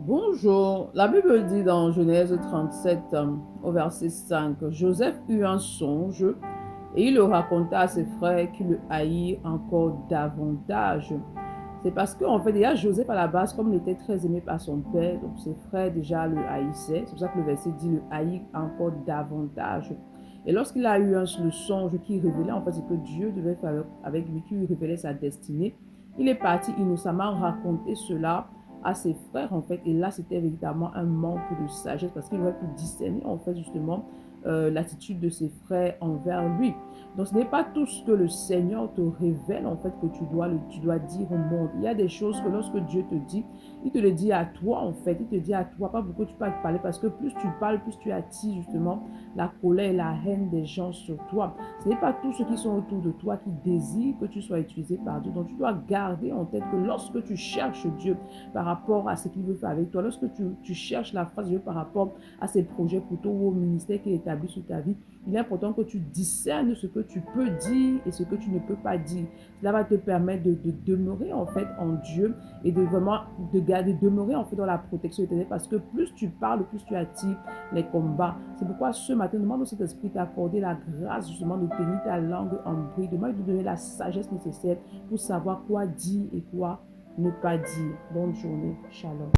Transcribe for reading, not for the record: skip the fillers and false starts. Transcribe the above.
Bonjour, la Bible dit dans Genèse 37 au verset 5, Joseph eut un songe et il le raconta à ses frères qui le haïrent encore davantage. C'est parce qu'en fait, déjà Joseph à la base, comme il était très aimé par son père, donc ses frères déjà le haïssaient. C'est pour ça que le verset dit le haïr encore davantage. Et lorsqu'il a eu le songe qui révélait en fait ce que Dieu devait faire avec lui, qui lui révélait sa destinée, il est parti innocemment raconter cela à ses frères en fait. Et là, c'était véritablement un manque de sagesse parce qu'il aurait pu discerner en fait justement l'attitude de ses frères envers lui. Donc, ce n'est pas tout ce que le Seigneur te révèle, en fait, que tu dois dire au monde. Il y a des choses que lorsque Dieu te dit, il te le dit à toi, en fait. Il te dit à toi, pas beaucoup tu peux parler, parce que plus tu parles, plus tu attires justement la colère et la haine des gens sur toi. Ce n'est pas tous ceux qui sont autour de toi qui désirent que tu sois utilisé par Dieu. Donc, tu dois garder en tête que lorsque tu cherches Dieu par rapport à ce qu'il veut faire avec toi, lorsque tu cherches la face de Dieu par rapport à ses projets pour toi ou au ministère qu'il établit sur ta vie, il est important que tu discernes ce que tu peux dire et ce que tu ne peux pas dire. Cela va te permettre de demeurer en fait en Dieu et de vraiment demeurer en fait dans la protection éternelle parce que plus tu parles, plus tu attires les combats. C'est pourquoi ce matin, demande au Saint-Esprit d'accorder la grâce justement de tenir ta langue en bruit, demande de donner la sagesse nécessaire pour savoir quoi dire et quoi ne pas dire. Bonne journée, shalom.